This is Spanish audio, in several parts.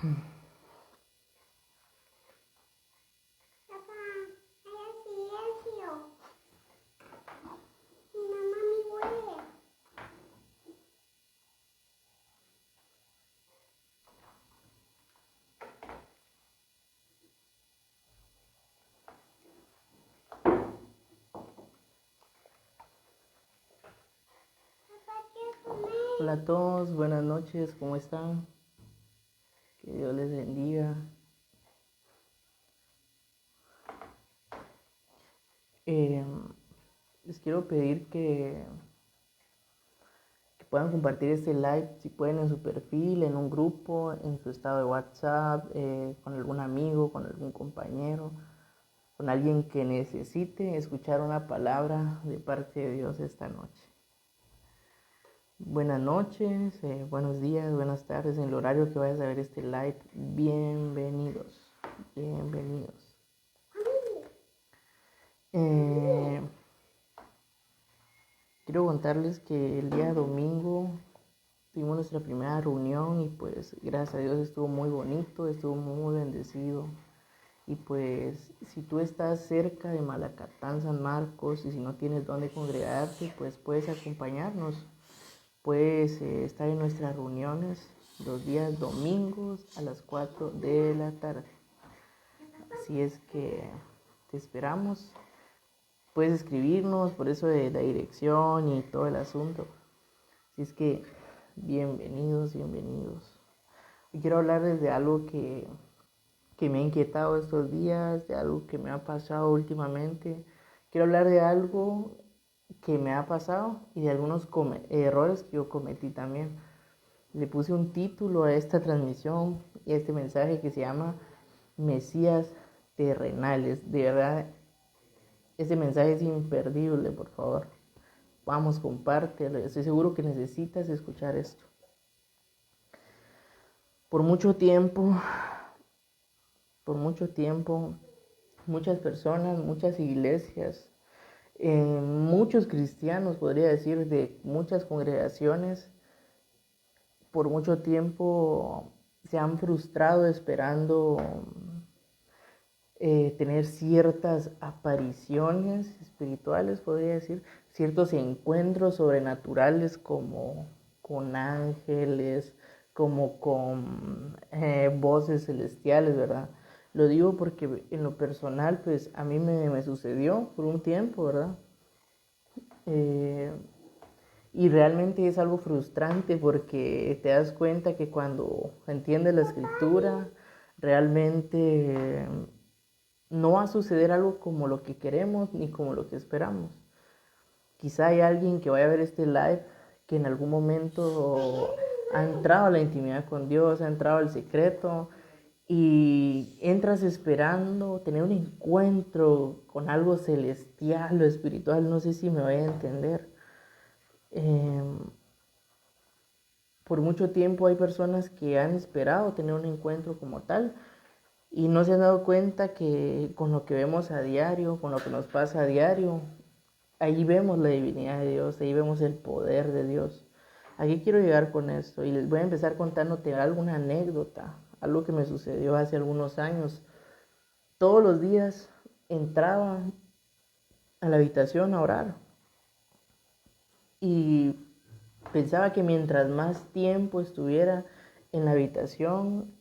Papá, hay silencio. Mi mamá me huele. Papá, quiero comer. Hola a todos, buenas noches, ¿cómo están? Que Dios les bendiga. Eh, Les quiero pedir que puedan compartir este live, si pueden, en su perfil, en un grupo, en su estado de WhatsApp, con algún amigo, con algún compañero, con alguien que necesite escuchar una palabra de parte de Dios esta noche. Buenas noches, buenos días, buenas tardes, en el horario que vayas a ver este live. Bienvenidos, bienvenidos. Quiero contarles que el día domingo tuvimos nuestra primera reunión y pues gracias a Dios estuvo muy bonito, estuvo muy bendecido. Y pues si tú estás cerca de Malacatán, San Marcos, y si no tienes dónde congregarte, pues puedes acompañarnos. Puedes estar en nuestras reuniones los días domingos a las 4 de la tarde. Así es que te esperamos. Puedes escribirnos por eso de la dirección y todo el asunto. Así es que bienvenidos, bienvenidos. Hoy quiero hablarles de algo que me ha inquietado estos días, de algo que me ha pasado últimamente. Quiero hablar de algo que me ha pasado y de algunos errores que yo cometí también. Le puse un título a esta transmisión y a este mensaje que se llama Mesías terrenales. De verdad, ese mensaje es imperdible, por favor. Vamos, compártelo. Estoy seguro que necesitas escuchar esto. Por mucho tiempo, muchas personas, muchas iglesias, muchos cristianos, podría decir, de muchas congregaciones, por mucho tiempo se han frustrado esperando tener ciertas apariciones espirituales, podría decir, ciertos encuentros sobrenaturales como con ángeles, como con voces celestiales, ¿verdad? Lo digo porque en lo personal, pues a mí me sucedió por un tiempo, ¿verdad? Eh, y realmente es algo frustrante porque te das cuenta que cuando entiendes la escritura, realmente no va a suceder algo como lo que queremos ni como lo que esperamos. Quizá hay alguien que vaya a ver este live que en algún momento ha entrado a la intimidad con Dios, ha entrado al secreto y entras esperando tener un encuentro con algo celestial o espiritual. No sé si me voy a entender. Por mucho tiempo hay personas que han esperado tener un encuentro como tal y no se han dado cuenta que con lo que vemos a diario, con lo que nos pasa a diario, ahí vemos la divinidad de Dios, ahí vemos el poder de Dios. Aquí quiero llegar con esto y les voy a empezar contándote alguna anécdota, algo que me sucedió hace algunos años. Todos los días entraba a la habitación a orar y pensaba que mientras más tiempo estuviera en la habitación,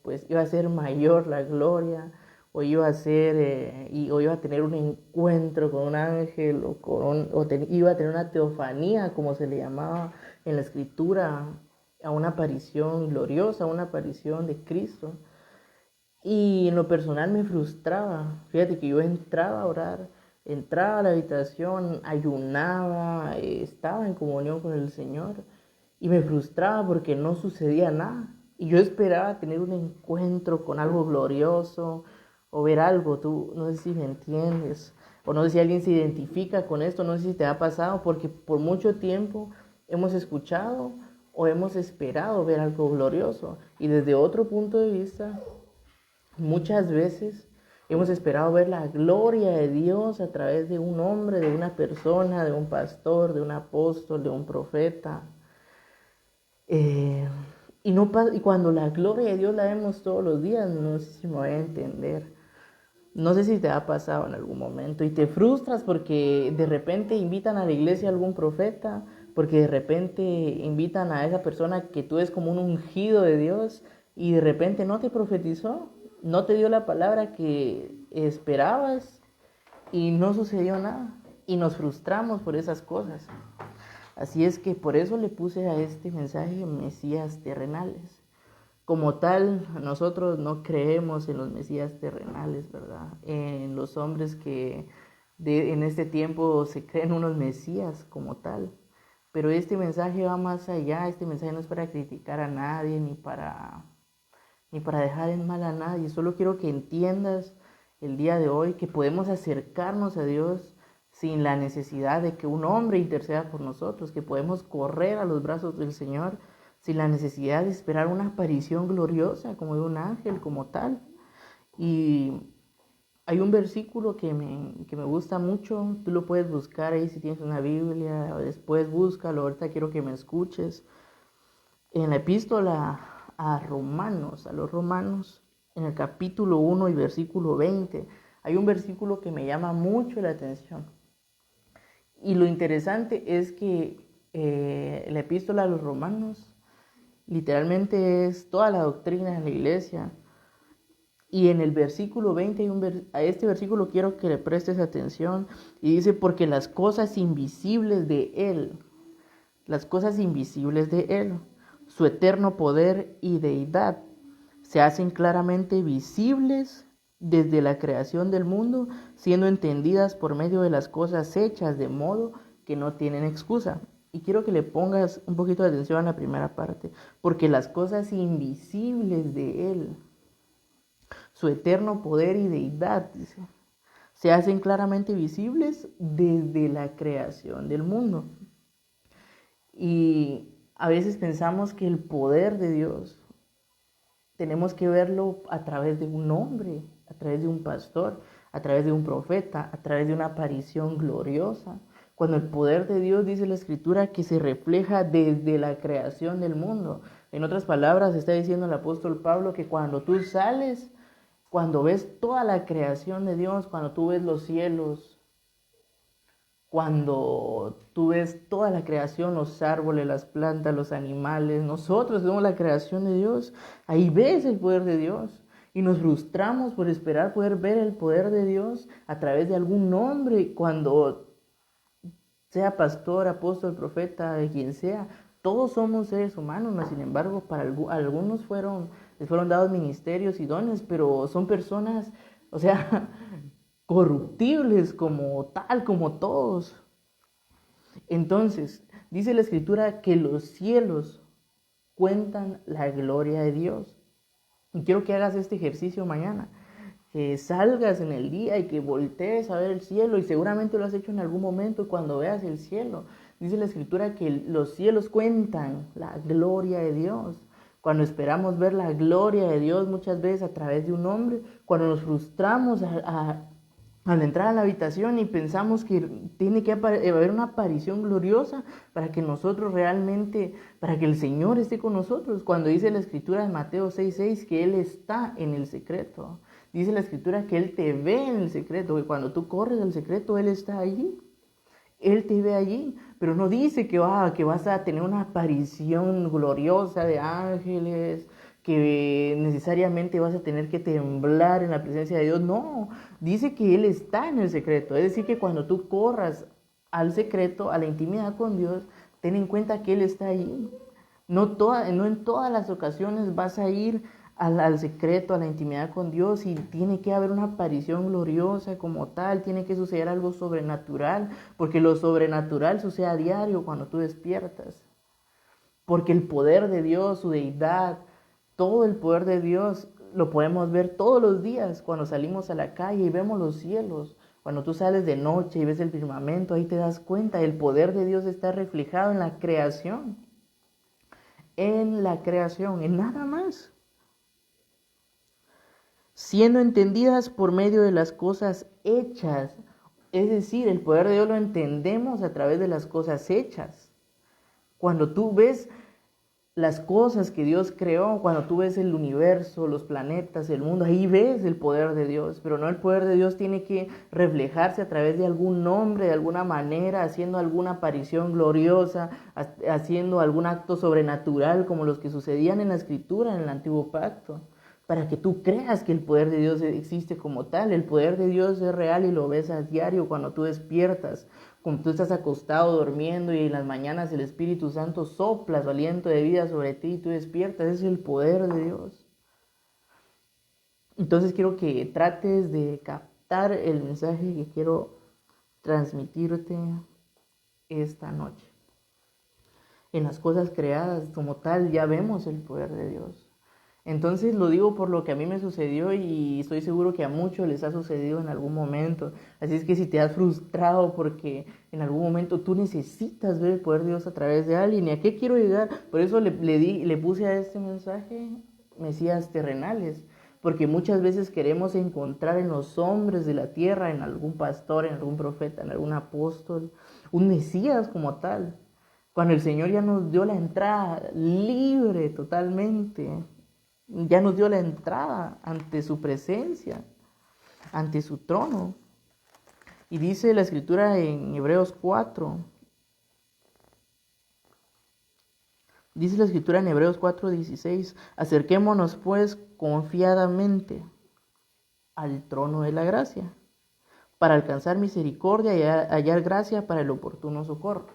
pues iba a ser mayor la gloria, o iba a ser, o iba a tener un encuentro con un ángel, iba a tener una teofanía, como se le llamaba en la escritura, a una aparición gloriosa, a una aparición de Cristo. Y en lo personal me frustraba. Fíjate que yo entraba a orar, entraba a la habitación, ayunaba, estaba en comunión con el Señor y me frustraba porque no sucedía nada. Y yo esperaba tener un encuentro con algo glorioso o ver algo. Tú no sé si me entiendes o no sé si alguien se identifica con esto, no sé si te ha pasado, porque por mucho tiempo hemos escuchado o hemos esperado ver algo glorioso y desde otro punto de vista muchas veces hemos esperado ver la gloria de Dios a través de un hombre, de una persona, de un pastor, de un apóstol, de un profeta. y cuando la gloria de Dios la vemos todos los días, no sé si me voy a entender. No sé si te ha pasado en algún momento y te frustras porque de repente invitan a la iglesia a algún profeta, porque de repente invitan a esa persona que tú ves como un ungido de Dios y de repente no te profetizó, no te dio la palabra que esperabas y no sucedió nada y nos frustramos por esas cosas. Así es que por eso le puse a este mensaje Mesías terrenales. Como tal, nosotros no creemos en los mesías terrenales, ¿verdad? En los hombres que en este tiempo se creen unos mesías como tal. Pero este mensaje va más allá, este mensaje no es para criticar a nadie ni para dejar en mal a nadie. Solo quiero que entiendas el día de hoy que podemos acercarnos a Dios sin la necesidad de que un hombre interceda por nosotros, que podemos correr a los brazos del Señor sin la necesidad de esperar una aparición gloriosa como de un ángel, como tal. Y hay un versículo que me gusta mucho, tú lo puedes buscar ahí si tienes una Biblia, después búscalo, ahorita quiero que me escuches. En la epístola a los romanos, en el capítulo 1 y versículo 20, hay un versículo que me llama mucho la atención. Y lo interesante es que la epístola a los romanos literalmente es toda la doctrina de la iglesia. Y en el versículo 20, a este versículo quiero que le prestes atención. Y dice, porque las cosas invisibles de Él, su eterno poder y deidad, se hacen claramente visibles desde la creación del mundo, siendo entendidas por medio de las cosas hechas, de modo que no tienen excusa. Y quiero que le pongas un poquito de atención a la primera parte, porque las cosas invisibles de Él, su eterno poder y deidad, dice, se hacen claramente visibles desde la creación del mundo. Y a veces pensamos que el poder de Dios tenemos que verlo a través de un hombre, a través de un pastor, a través de un profeta, a través de una aparición gloriosa. Cuando el poder de Dios, dice la Escritura, que se refleja desde la creación del mundo. En otras palabras, está diciendo el apóstol Pablo que cuando tú sales, cuando ves toda la creación de Dios, cuando tú ves los cielos, cuando tú ves toda la creación, los árboles, las plantas, los animales, nosotros somos la creación de Dios, ahí ves el poder de Dios. Y nos frustramos por esperar poder ver el poder de Dios a través de algún hombre, cuando sea pastor, apóstol, profeta, de quien sea. Todos somos seres humanos, ¿no? Sin embargo, para algunos les fueron dados ministerios y dones, pero son personas, o sea, corruptibles como tal, como todos. Entonces, dice la Escritura que los cielos cuentan la gloria de Dios. Y quiero que hagas este ejercicio mañana, que salgas en el día y que voltees a ver el cielo, y seguramente lo has hecho en algún momento cuando veas el cielo. Dice la Escritura que los cielos cuentan la gloria de Dios. Cuando esperamos ver la gloria de Dios muchas veces a través de un hombre, cuando nos frustramos al entrar a la habitación y pensamos que tiene que haber una aparición gloriosa para que nosotros realmente, para que el Señor esté con nosotros. Cuando dice la Escritura en Mateo 6:6 que Él está en el secreto. Dice la Escritura que Él te ve en el secreto, que cuando tú corres al secreto, Él está allí. Él te ve allí, pero no dice que vas a tener una aparición gloriosa de ángeles, que necesariamente vas a tener que temblar en la presencia de Dios. No, dice que Él está en el secreto. Es decir, que cuando tú corras al secreto, a la intimidad con Dios, ten en cuenta que Él está allí. No en todas las ocasiones vas a ir al secreto, a la intimidad con Dios, y tiene que haber una aparición gloriosa como tal, tiene que suceder algo sobrenatural, porque lo sobrenatural sucede a diario cuando tú despiertas. Porque el poder de Dios, su deidad, todo el poder de Dios lo podemos ver todos los días cuando salimos a la calle y vemos los cielos. Cuando tú sales de noche y ves el firmamento, ahí te das cuenta, el poder de Dios está reflejado en la creación. En la creación, en nada más. Siendo entendidas por medio de las cosas hechas. Es decir, el poder de Dios lo entendemos a través de las cosas hechas. Cuando tú ves las cosas que Dios creó, cuando tú ves el universo, los planetas, el mundo, ahí ves el poder de Dios, pero no, el poder de Dios tiene que reflejarse a través de algún nombre, de alguna manera, haciendo alguna aparición gloriosa, haciendo algún acto sobrenatural como los que sucedían en la Escritura, en el Antiguo Pacto, para que tú creas que el poder de Dios existe como tal. El poder de Dios es real y lo ves a diario cuando tú despiertas, cuando tú estás acostado durmiendo y en las mañanas el Espíritu Santo sopla su aliento de vida sobre ti y tú despiertas. Ese es el poder de Dios. Entonces quiero que trates de captar el mensaje que quiero transmitirte esta noche. En las cosas creadas como tal ya vemos el poder de Dios. Entonces lo digo por lo que a mí me sucedió y estoy seguro que a muchos les ha sucedido en algún momento. Así es que si te has frustrado porque en algún momento tú necesitas ver el poder de Dios a través de alguien, ¿y a qué quiero llegar? Por eso le puse a este mensaje Mesías terrenales, porque muchas veces queremos encontrar en los hombres de la tierra, en algún pastor, en algún profeta, en algún apóstol, un Mesías como tal, cuando el Señor ya nos dio la entrada libre totalmente. Ya nos dio la entrada ante su presencia, ante su trono. Y dice la Escritura en Hebreos 4. Dice la Escritura en Hebreos 4:16. Acerquémonos pues confiadamente al trono de la gracia, para alcanzar misericordia y hallar gracia para el oportuno socorro.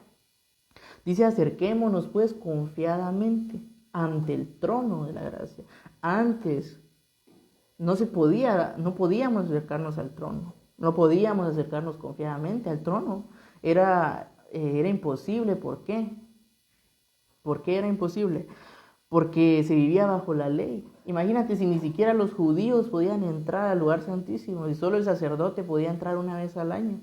Dice, acerquémonos pues confiadamente ante el trono de la gracia. Antes no podíamos acercarnos al trono, no podíamos acercarnos confiadamente al trono. Era imposible. ¿Por qué? ¿Por qué era imposible? Porque se vivía bajo la ley. Imagínate si ni siquiera los judíos podían entrar al lugar santísimo y solo el sacerdote podía entrar una vez al año.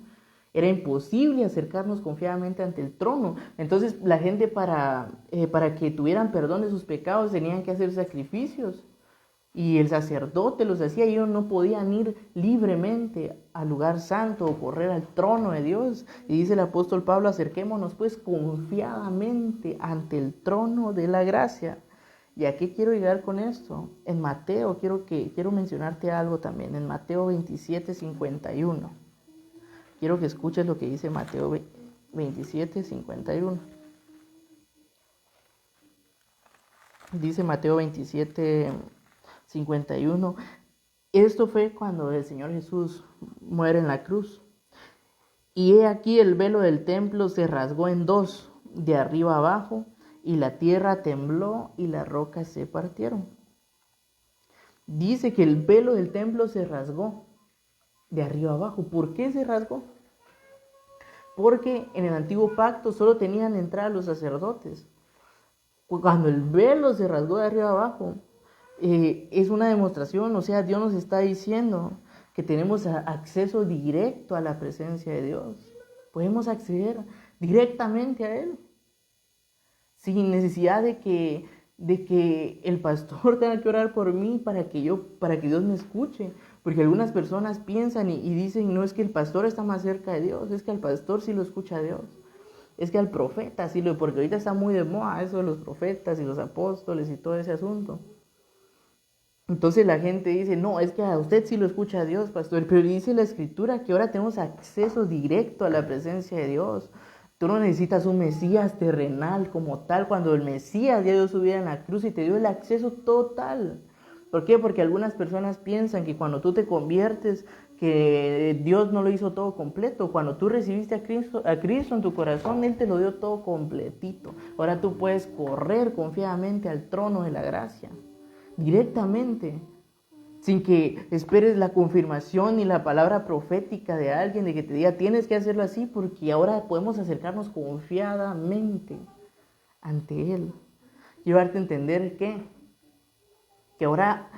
Era imposible acercarnos confiadamente ante el trono. Entonces la gente para que tuvieran perdón de sus pecados tenían que hacer sacrificios. Y el sacerdote los hacía y ellos no podían ir libremente al lugar santo o correr al trono de Dios. Y dice el apóstol Pablo, acerquémonos pues confiadamente ante el trono de la gracia. ¿Y a qué quiero llegar con esto? En Mateo, quiero mencionarte algo también. En Mateo 27:51. Quiero que escuches lo que dice Mateo 27:51. Dice Mateo 27:51. Esto fue cuando el Señor Jesús muere en la cruz. Y he aquí el velo del templo se rasgó en dos, de arriba abajo, y la tierra tembló y las rocas se partieron. Dice que el velo del templo se rasgó de arriba abajo. ¿Por qué se rasgó? Porque en el antiguo pacto solo tenían entrada los sacerdotes. Cuando el velo se rasgó de arriba abajo, es una demostración, o sea, Dios nos está diciendo que tenemos acceso directo a la presencia de Dios. Podemos acceder directamente a Él, sin necesidad de que el pastor tenga que orar por mí para que Dios me escuche. Porque algunas personas piensan y dicen, no, es que el pastor está más cerca de Dios, es que al pastor sí lo escucha Dios. Es que al profeta sí porque ahorita está muy de moda eso de los profetas y los apóstoles y todo ese asunto. Entonces la gente dice, no, es que a usted sí lo escucha Dios, pastor. Pero dice la Escritura que ahora tenemos acceso directo a la presencia de Dios. Tú no necesitas un Mesías terrenal como tal. Cuando el Mesías ya dio su vida en la cruz y te dio el acceso total. ¿Por qué? Porque algunas personas piensan que cuando tú te conviertes, que Dios no lo hizo todo completo. Cuando tú recibiste a Cristo en tu corazón, Él te lo dio todo completito. Ahora tú puedes correr confiadamente al trono de la gracia, directamente, sin que esperes la confirmación ni la palabra profética de alguien de que te diga tienes que hacerlo así, porque ahora podemos acercarnos confiadamente ante Él. Quiero darte a entender que ahora,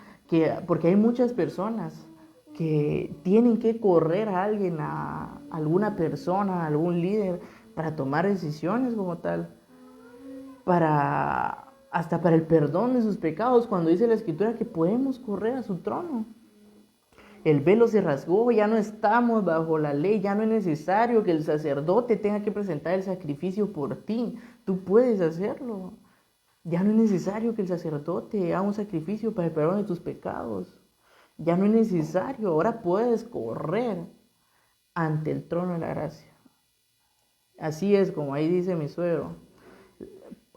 porque hay muchas personas que tienen que correr a alguien, a alguna persona, a algún líder, para tomar decisiones como tal, hasta para el perdón de sus pecados, cuando dice la Escritura que podemos correr a su trono. El velo se rasgó, ya no estamos bajo la ley, ya no es necesario que el sacerdote tenga que presentar el sacrificio por ti, tú puedes hacerlo. Ya no es necesario que el sacerdote haga un sacrificio para el perdón de tus pecados. Ya no es necesario. Ahora puedes correr ante el trono de la gracia. Así es como ahí dice mi suegro.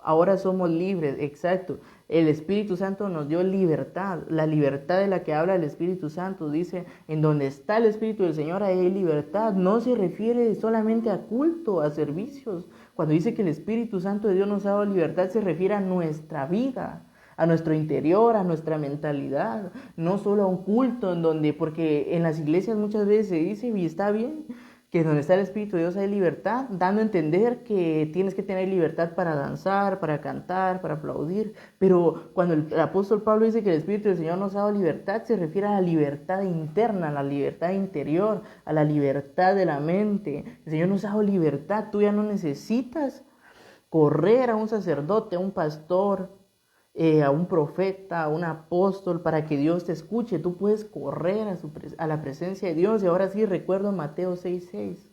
Ahora somos libres, exacto. El Espíritu Santo nos dio libertad. La libertad de la que habla el Espíritu Santo dice, en donde está el Espíritu del Señor hay libertad. No se refiere solamente a culto, a servicios. Cuando dice que el Espíritu Santo de Dios nos ha dado libertad, se refiere a nuestra vida, a nuestro interior, a nuestra mentalidad. No solo a un culto en donde, porque en las iglesias muchas veces se dice, y está bien, que donde está el Espíritu de Dios hay libertad, dando a entender que tienes que tener libertad para danzar, para cantar, para aplaudir. Pero cuando el apóstol Pablo dice que el Espíritu del Señor nos ha dado libertad, se refiere a la libertad interna, a la libertad interior, a la libertad de la mente. El Señor nos ha dado libertad. Tú ya no necesitas correr a un sacerdote, a un pastor, a un profeta, a un apóstol para que Dios te escuche. Tú puedes correr a la presencia de Dios. Y ahora sí recuerdo Mateo 6:6.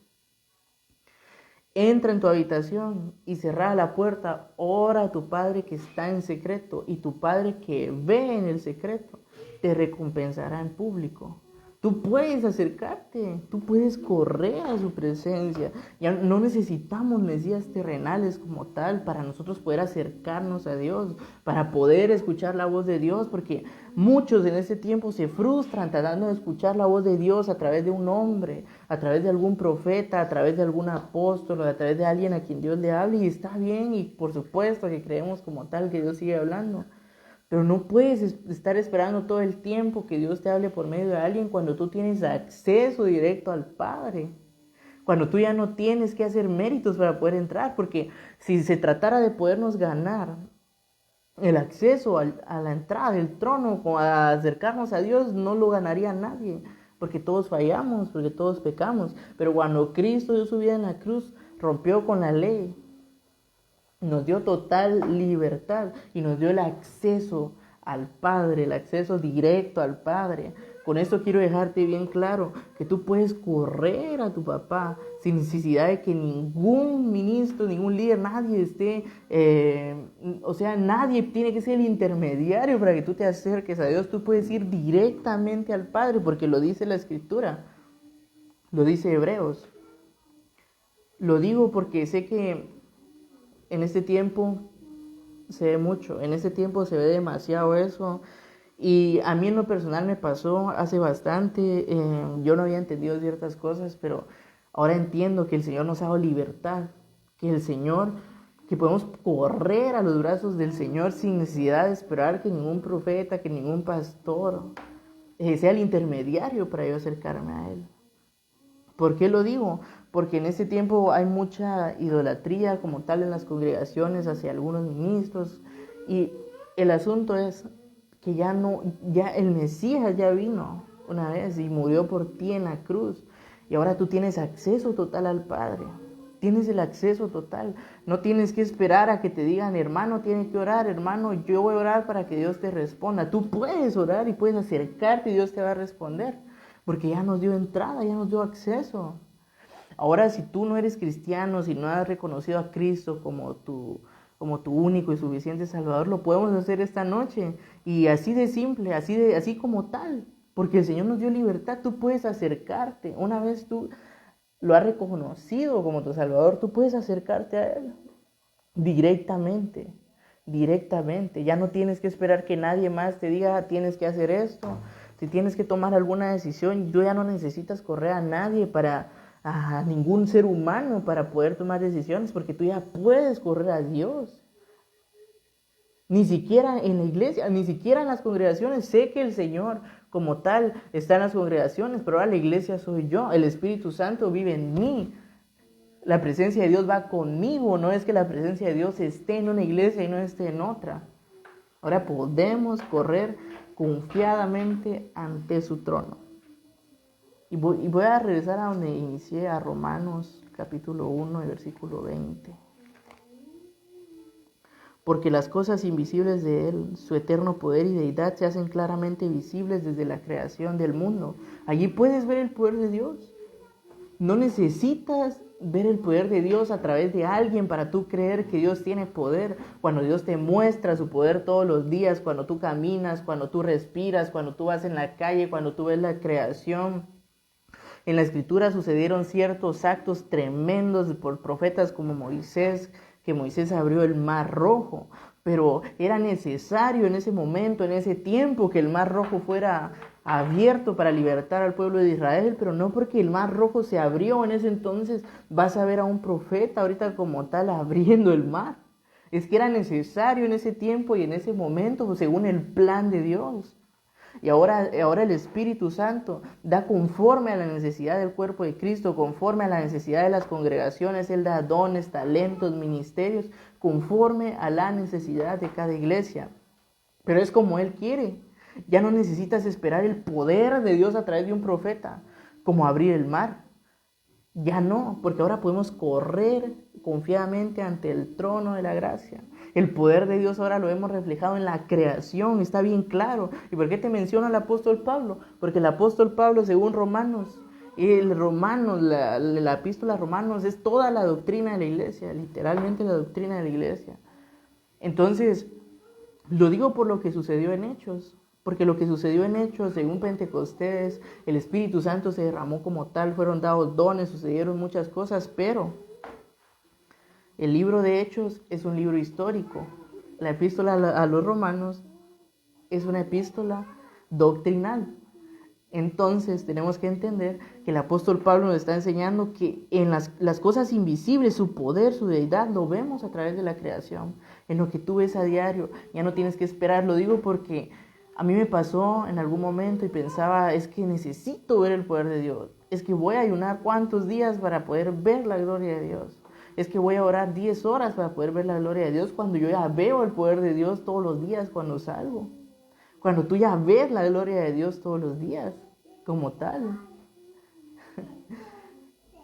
Entra en tu habitación y cerrada la puerta, ora a tu Padre que está en secreto, y tu Padre que ve en el secreto te recompensará en público. Tú puedes acercarte, tú puedes correr a su presencia. Ya no necesitamos mesías terrenales como tal para nosotros poder acercarnos a Dios, para poder escuchar la voz de Dios, porque muchos en este tiempo se frustran tratando de escuchar la voz de Dios a través de un hombre, a través de algún profeta, a través de algún apóstol, a través de alguien a quien Dios le hable, y está bien, y por supuesto que creemos como tal que Dios sigue hablando. Pero no puedes estar esperando todo el tiempo que Dios te hable por medio de alguien cuando tú tienes acceso directo al Padre. Cuando tú ya no tienes que hacer méritos para poder entrar. Porque si se tratara de podernos ganar el acceso a la entrada del trono, a acercarnos a Dios, no lo ganaría nadie. Porque todos fallamos, porque todos pecamos. Pero cuando Cristo dio su vida en la cruz, rompió con la ley. Nos dio total libertad y nos dio el acceso al Padre, el acceso directo al Padre. Con esto quiero dejarte bien claro que tú puedes correr a tu papá sin necesidad de que ningún ministro, ningún líder, nadie esté, nadie tiene que ser el intermediario para que tú te acerques a Dios. Tú puedes ir directamente al Padre porque lo dice la Escritura, lo dice Hebreos. Lo digo porque sé que en este tiempo se ve mucho, en este tiempo se ve demasiado eso, y a mí en lo personal me pasó hace bastante. Yo no había entendido ciertas cosas, pero ahora entiendo que el Señor nos ha dado libertad, que podemos correr a los brazos del Señor sin necesidad de esperar que ningún profeta, que ningún pastor sea el intermediario para yo acercarme a Él. ¿Por qué lo digo? Porque en este tiempo hay mucha idolatría como tal en las congregaciones hacia algunos ministros, y el asunto es que ya el Mesías ya vino una vez y murió por ti en la cruz, y ahora tú tienes acceso total al Padre. Tienes el acceso total. No tienes que esperar a que te digan, hermano, tiene que orar, hermano, yo voy a orar para que Dios te responda. Tú puedes orar y puedes acercarte y Dios te va a responder, porque ya nos dio entrada, ya nos dio acceso. Ahora, si tú no eres cristiano, si no has reconocido a Cristo como tu único y suficiente Salvador, lo podemos hacer esta noche. Y así de simple, así como tal. Porque el Señor nos dio libertad, tú puedes acercarte. Una vez tú lo has reconocido como tu Salvador, tú puedes acercarte a Él directamente. Ya no tienes que esperar que nadie más te diga, tienes que hacer esto. Si tienes que tomar alguna decisión, tú ya no necesitas correr a nadie a ningún ser humano para poder tomar decisiones, porque tú ya puedes correr a Dios. Ni siquiera en la iglesia, ni siquiera en las congregaciones. Sé que el Señor como tal está en las congregaciones, pero ahora la iglesia soy yo. El Espíritu Santo vive en mí. La presencia de Dios va conmigo. No es que la presencia de Dios esté en una iglesia y no esté en otra. Ahora podemos correr confiadamente ante su trono. Y voy a regresar a donde inicié, a Romanos capítulo 1 y versículo 20. Porque las cosas invisibles de Él, su eterno poder y deidad, se hacen claramente visibles desde la creación del mundo. Allí puedes ver el poder de Dios. No necesitas ver el poder de Dios a través de alguien para tú creer que Dios tiene poder. Cuando Dios te muestra su poder todos los días, cuando tú caminas, cuando tú respiras, cuando tú vas en la calle, cuando tú ves la creación. En la Escritura sucedieron ciertos actos tremendos por profetas como Moisés, que Moisés abrió el Mar Rojo, pero era necesario en ese momento, en ese tiempo, que el Mar Rojo fuera abierto para libertar al pueblo de Israel, pero no porque el Mar Rojo se abrió en ese entonces vas a ver a un profeta ahorita como tal abriendo el mar. Es que era necesario en ese tiempo y en ese momento, según el plan de Dios. Y ahora el Espíritu Santo da conforme a la necesidad del cuerpo de Cristo, conforme a la necesidad de las congregaciones. Él da dones, talentos, ministerios, conforme a la necesidad de cada iglesia. Pero es como Él quiere. Ya no necesitas esperar el poder de Dios a través de un profeta, como abrir el mar. Ya no, porque ahora podemos correr confiadamente ante el trono de la gracia. El poder de Dios ahora lo hemos reflejado en la creación, está bien claro. ¿Y por qué te menciono al apóstol Pablo? Porque el apóstol Pablo, según Romanos, la epístola a Romanos es toda la doctrina de la iglesia, literalmente la doctrina de la iglesia. Entonces, lo digo por lo que sucedió en Hechos. Porque lo que sucedió en Hechos, según Pentecostés, el Espíritu Santo se derramó como tal, fueron dados dones, sucedieron muchas cosas, pero el libro de Hechos es un libro histórico. La epístola a los romanos es una epístola doctrinal. Entonces tenemos que entender que el apóstol Pablo nos está enseñando que en las cosas invisibles, su poder, su deidad, lo vemos a través de la creación. En lo que tú ves a diario, ya no tienes que esperar. Lo digo porque a mí me pasó en algún momento y pensaba, es que necesito ver el poder de Dios. Es que voy a ayunar cuántos días para poder ver la gloria de Dios. Es que voy a orar 10 horas para poder ver la gloria de Dios cuando yo ya veo el poder de Dios todos los días cuando salgo. Cuando tú ya ves la gloria de Dios todos los días, como tal.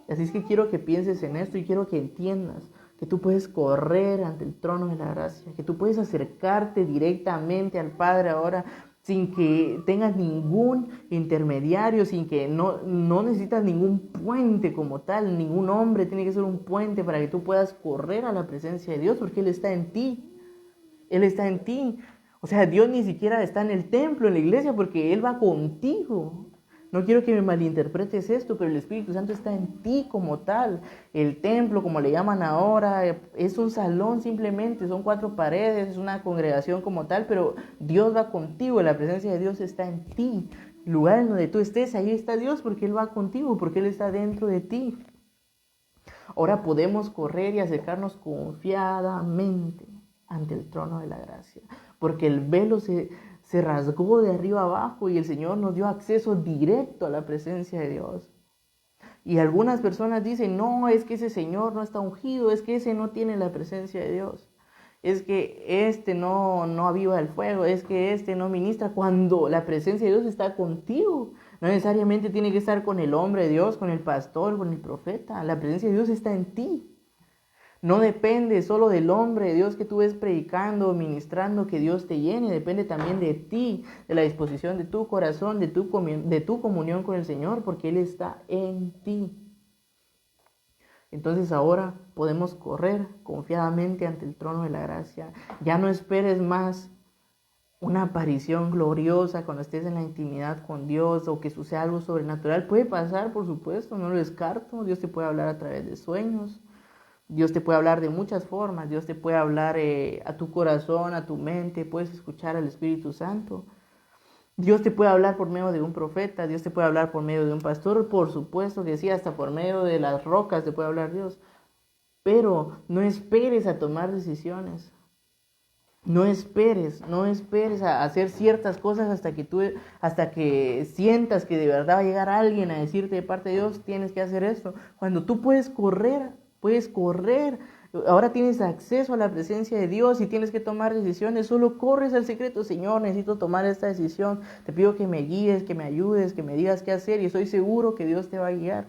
Así es que quiero que pienses en esto y quiero que entiendas que tú puedes correr ante el trono de la gracia, que tú puedes acercarte directamente al Padre ahora sin que tengas ningún intermediario, sin que no necesitas ningún puente como tal, ningún hombre tiene que ser un puente para que tú puedas correr a la presencia de Dios, porque Él está en ti. Él está en ti. O sea, Dios ni siquiera está en el templo, en la iglesia, porque Él va contigo. No quiero que me malinterpretes esto, pero el Espíritu Santo está en ti como tal. El templo, como le llaman ahora, es un salón simplemente, son 4 paredes, es una congregación como tal, pero Dios va contigo, la presencia de Dios está en ti. El lugar en donde tú estés, ahí está Dios, porque Él va contigo, porque Él está dentro de ti. Ahora podemos correr y acercarnos confiadamente ante el trono de la gracia, porque el velo se rasgó de arriba abajo y el Señor nos dio acceso directo a la presencia de Dios. Y algunas personas dicen, no, es que ese Señor no está ungido, es que ese no tiene la presencia de Dios, es que este no aviva el fuego, es que este no ministra, cuando la presencia de Dios está contigo. No necesariamente tiene que estar con el hombre de Dios, con el pastor, con el profeta. La presencia de Dios está en ti. No depende solo del hombre de Dios que tú ves predicando, ministrando, que Dios te llene. Depende también de ti, de la disposición de tu corazón, de tu comunión con el Señor, porque Él está en ti. Entonces ahora podemos correr confiadamente ante el trono de la gracia. Ya no esperes más una aparición gloriosa cuando estés en la intimidad con Dios o que suceda algo sobrenatural. Puede pasar, por supuesto, no lo descarto. Dios te puede hablar a través de sueños. Dios te puede hablar de muchas formas. Dios te puede hablar a tu corazón, a tu mente. Puedes escuchar al Espíritu Santo. Dios te puede hablar por medio de un profeta. Dios te puede hablar por medio de un pastor. Por supuesto que sí, hasta por medio de las rocas te puede hablar Dios. Pero no esperes a tomar decisiones. No esperes a hacer ciertas cosas hasta que sientas que de verdad va a llegar alguien a decirte de parte de Dios, tienes que hacer esto. Cuando tú puedes correr. Ahora tienes acceso a la presencia de Dios y tienes que tomar decisiones. Solo corres al secreto. Señor, necesito tomar esta decisión. Te pido que me guíes, que me ayudes, que me digas qué hacer y estoy seguro que Dios te va a guiar.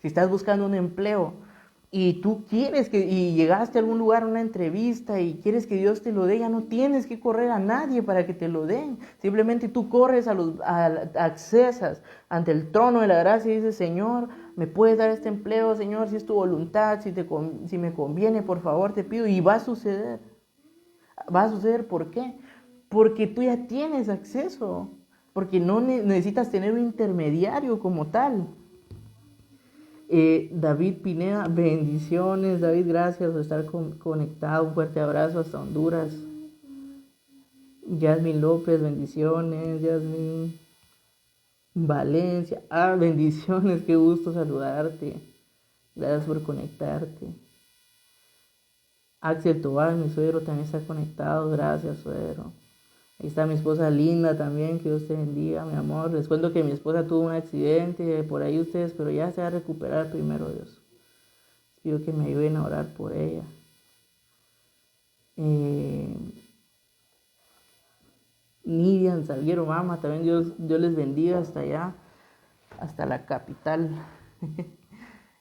Si estás buscando un empleo y tú y llegaste a algún lugar a una entrevista y quieres que Dios te lo dé, ya no tienes que correr a nadie para que te lo den. Simplemente tú corres accesas ante el trono de la gracia y dices, Señor, ¿Me puedes dar este empleo, Señor, si es tu voluntad, si me conviene, por favor, te pido? Y va a suceder. Va a suceder, ¿por qué? Porque tú ya tienes acceso. Porque no necesitas tener un intermediario como tal. David Pineda, bendiciones. David, gracias por estar conectado. Un fuerte abrazo hasta Honduras. Yasmin López, bendiciones. Yasmin Valencia, bendiciones, qué gusto saludarte. Gracias por conectarte. Axel Tobar, mi suegro, también está conectado. Gracias, suegro. Ahí está mi esposa Linda también, que Dios te bendiga, mi amor. Les cuento que mi esposa tuvo un accidente por ahí ustedes, pero ya se va a recuperar, primero Dios. Pido que me ayuden a orar por ella. Nidian Salguero, mamá, también Dios les bendiga hasta allá, hasta la capital.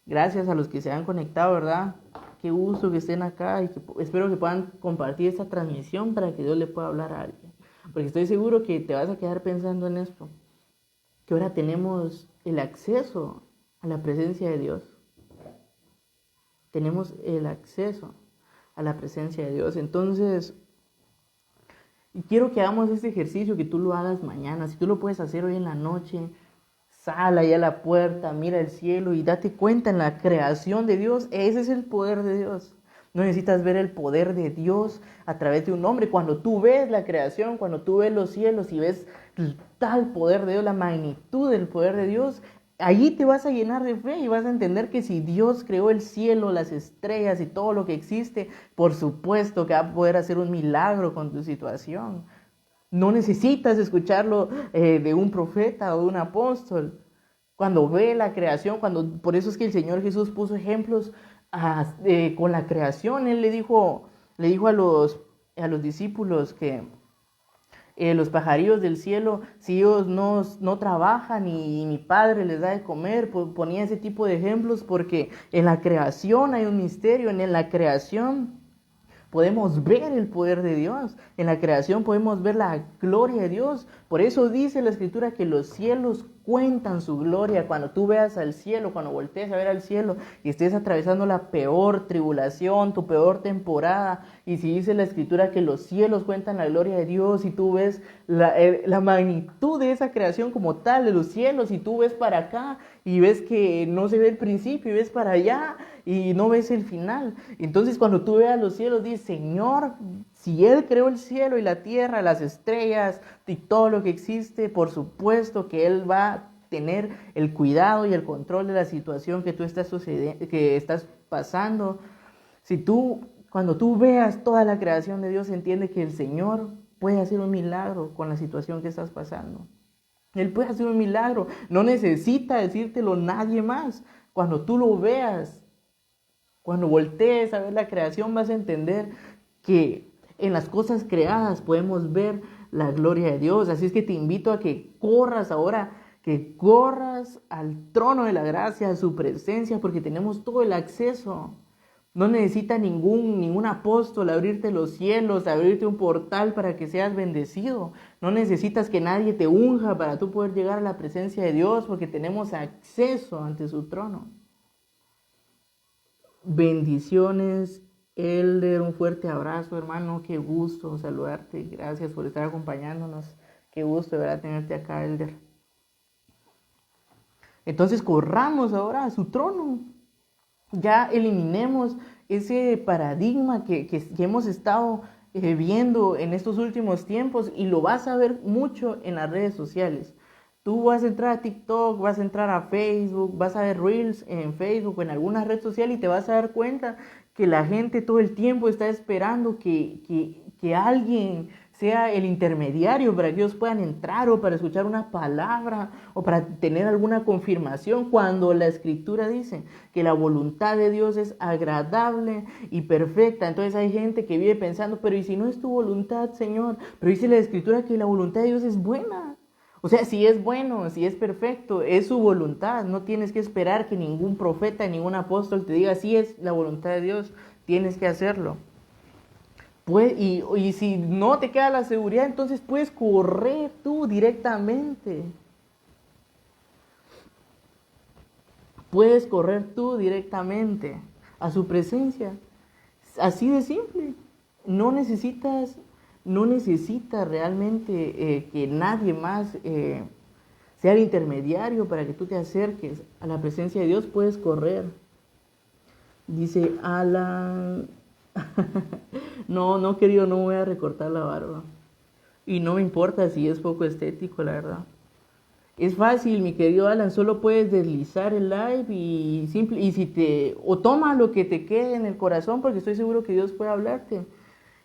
Gracias a los que se han conectado, ¿verdad? Qué gusto que estén acá y que espero que puedan compartir esta transmisión para que Dios le pueda hablar a alguien. Porque estoy seguro que te vas a quedar pensando en esto, que ahora tenemos el acceso a la presencia de Dios. Tenemos el acceso a la presencia de Dios. Entonces, quiero que hagamos este ejercicio, que tú lo hagas mañana. Si tú lo puedes hacer hoy en la noche, sal ahí a la puerta, mira el cielo y date cuenta en la creación de Dios. Ese es el poder de Dios. No necesitas ver el poder de Dios a través de un hombre. Cuando tú ves la creación, cuando tú ves los cielos y ves tal poder de Dios, la magnitud del poder de Dios, allí te vas a llenar de fe y vas a entender que si Dios creó el cielo, las estrellas y todo lo que existe, por supuesto que va a poder hacer un milagro con tu situación. No necesitas escucharlo de un profeta o de un apóstol. Cuando ve la creación, por eso es que el Señor Jesús puso ejemplos con la creación. Él le dijo a los discípulos que los pajarillos del cielo, si ellos no trabajan y mi Padre les da de comer, ponía ese tipo de ejemplos porque en la creación hay un misterio, en la creación podemos ver el poder de Dios. En la creación podemos ver la gloria de Dios. Por eso dice la Escritura que los cielos cuentan su gloria. Cuando tú veas al cielo, cuando voltees a ver al cielo y estés atravesando la peor tribulación, tu peor temporada, y si dice la Escritura que los cielos cuentan la gloria de Dios y tú ves la magnitud de esa creación como tal, de los cielos, y tú ves para acá y ves que no se ve el principio y ves para allá y no ves el final. Entonces cuando tú veas los cielos, dices, Señor, si Él creó el cielo y la tierra, las estrellas y todo lo que existe, por supuesto que Él va a tener el cuidado y el control de la situación que tú estás pasando. Cuando tú veas toda la creación de Dios, entiende que el Señor puede hacer un milagro con la situación que estás pasando. Él puede hacer un milagro. No necesita decírtelo nadie más. Cuando tú lo veas, cuando voltees a ver la creación, vas a entender que en las cosas creadas podemos ver la gloria de Dios. Así es que te invito a que corras ahora, que corras al trono de la gracia, a su presencia, porque tenemos todo el acceso. No necesita ningún apóstol abrirte los cielos, abrirte un portal para que seas bendecido. No necesitas que nadie te unja para tú poder llegar a la presencia de Dios, porque tenemos acceso ante su trono. Bendiciones, Elder, un fuerte abrazo, hermano. Qué gusto saludarte. Gracias por estar acompañándonos. Qué gusto de verdad tenerte acá, Elder. Entonces corramos ahora a su trono. Ya eliminemos ese paradigma que hemos estado viendo en estos últimos tiempos, y lo vas a ver mucho en las redes sociales. Tú vas a entrar a TikTok, vas a entrar a Facebook, vas a ver Reels en Facebook o en alguna red social y te vas a dar cuenta que la gente todo el tiempo está esperando que alguien sea el intermediario para que ellos puedan entrar, o para escuchar una palabra, o para tener alguna confirmación, cuando la Escritura dice que la voluntad de Dios es agradable y perfecta. Entonces hay gente que vive pensando, pero ¿y si no es tu voluntad, Señor? Pero dice la Escritura que la voluntad de Dios es buena. O sea, si es bueno, si es perfecto, es su voluntad. No tienes que esperar que ningún profeta, ningún apóstol te diga, sí es la voluntad de Dios, tienes que hacerlo. Y si no te queda la seguridad, entonces puedes correr tú directamente. puedes correr tú directamente a su presencia. Así de simple. No necesitas realmente que nadie más sea el intermediario para que tú te acerques a la presencia de Dios. Puedes correr. Dice Alan, no querido, no voy a recortar la barba. Y no me importa si es poco estético, la verdad. Es fácil, mi querido Alan, solo puedes deslizar el live o toma lo que te quede en el corazón, porque estoy seguro que Dios puede hablarte.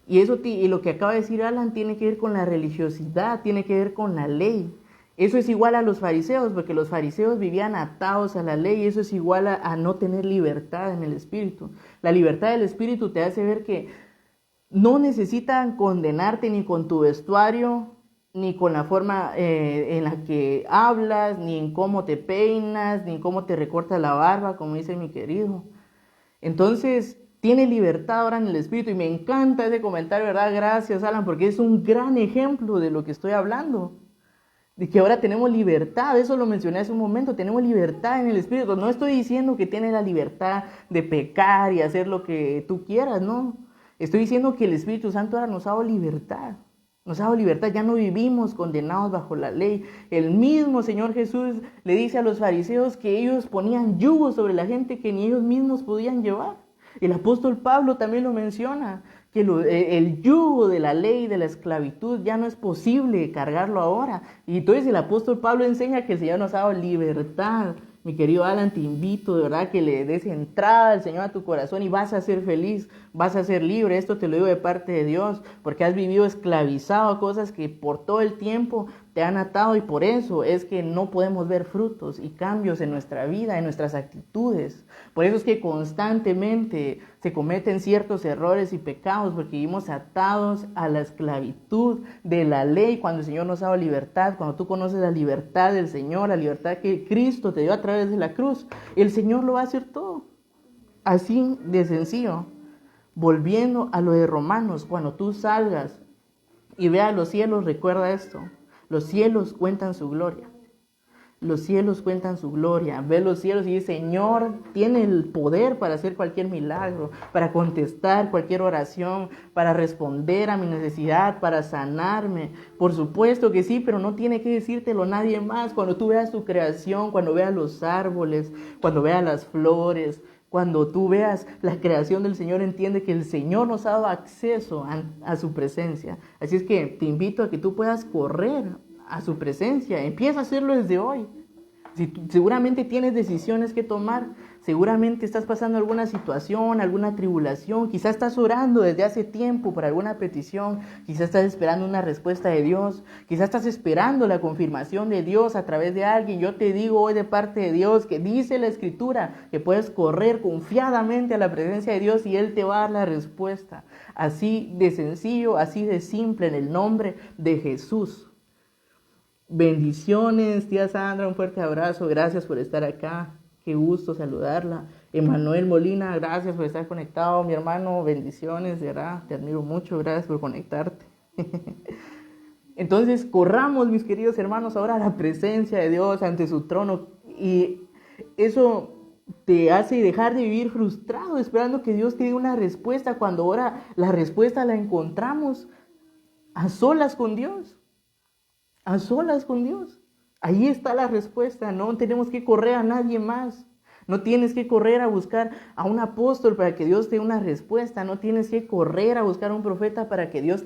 Y lo que acaba de decir Alan tiene que ver con la religiosidad, tiene que ver con la ley. Eso es igual a los fariseos, porque los fariseos vivían atados a la ley, y eso es igual a no tener libertad en el espíritu. La libertad del espíritu te hace ver que no necesitan condenarte ni con tu vestuario, ni con la forma en la que hablas, ni en cómo te peinas, ni en cómo te recortas la barba, como dice mi querido. Entonces, tiene libertad ahora en el espíritu, y me encanta ese comentario, ¿verdad? Gracias, Alan, porque es un gran ejemplo de lo que estoy hablando. De que ahora tenemos libertad, eso lo mencioné hace un momento, tenemos libertad en el espíritu. No estoy diciendo que tienes la libertad de pecar y hacer lo que tú quieras, no. Estoy diciendo que el Espíritu Santo ahora nos ha dado libertad. Nos ha dado libertad, ya no vivimos condenados bajo la ley. El mismo Señor Jesús le dice a los fariseos que ellos ponían yugo sobre la gente que ni ellos mismos podían llevar. El apóstol Pablo también lo menciona, que el yugo de la ley, de la esclavitud, ya no es posible cargarlo ahora. Y entonces el apóstol Pablo enseña que el Señor nos ha dado libertad. Mi querido Alan, te invito de verdad que le des entrada al Señor a tu corazón y vas a ser feliz, vas a ser libre. Esto te lo digo de parte de Dios, porque has vivido esclavizado a cosas que por todo el tiempo te han atado, y por eso es que no podemos ver frutos y cambios en nuestra vida, en nuestras actitudes. Por eso es que constantemente se cometen ciertos errores y pecados, porque vivimos atados a la esclavitud de la ley, cuando el Señor nos ha dado libertad. Cuando tú conoces la libertad del Señor, la libertad que Cristo te dio a través de la cruz, el Señor lo va a hacer todo. Así de sencillo. Volviendo a lo de Romanos, cuando tú salgas y veas los cielos, recuerda esto: los cielos cuentan su gloria. Los cielos cuentan su gloria. Ve los cielos y dice: Señor tiene el poder para hacer cualquier milagro, para contestar cualquier oración, para responder a mi necesidad, para sanarme. Por supuesto que sí, pero no tiene que decírtelo nadie más. Cuando tú veas tu creación, cuando veas los árboles, cuando veas las flores, cuando tú veas la creación del Señor, entiende que el Señor nos ha dado acceso a su presencia. Así es que te invito a que tú puedas correr a su presencia. Empieza a hacerlo desde hoy. Seguramente tienes decisiones que tomar, seguramente estás pasando alguna situación, alguna tribulación, quizás estás orando desde hace tiempo por alguna petición, quizás estás esperando una respuesta de Dios, quizás estás esperando la confirmación de Dios a través de alguien. Yo te digo hoy de parte de Dios que dice la Escritura que puedes correr confiadamente a la presencia de Dios y Él te va a dar la respuesta. Así de sencillo, así de simple, en el nombre de Jesús. Bendiciones, tía Sandra, un fuerte abrazo, gracias por estar acá, qué gusto saludarla. Emanuel Molina, gracias por estar conectado, mi hermano, bendiciones, de verdad, te admiro mucho, gracias por conectarte. Entonces, corramos, mis queridos hermanos, ahora a la presencia de Dios, ante su trono, y eso te hace dejar de vivir frustrado, esperando que Dios te dé una respuesta, cuando ahora la respuesta la encontramos a solas con Dios. A solas con Dios. Ahí está la respuesta. No tenemos que correr a nadie más. No tienes que correr a buscar a un apóstol para que Dios te dé una respuesta. No tienes que correr a buscar a un profeta para que Dios te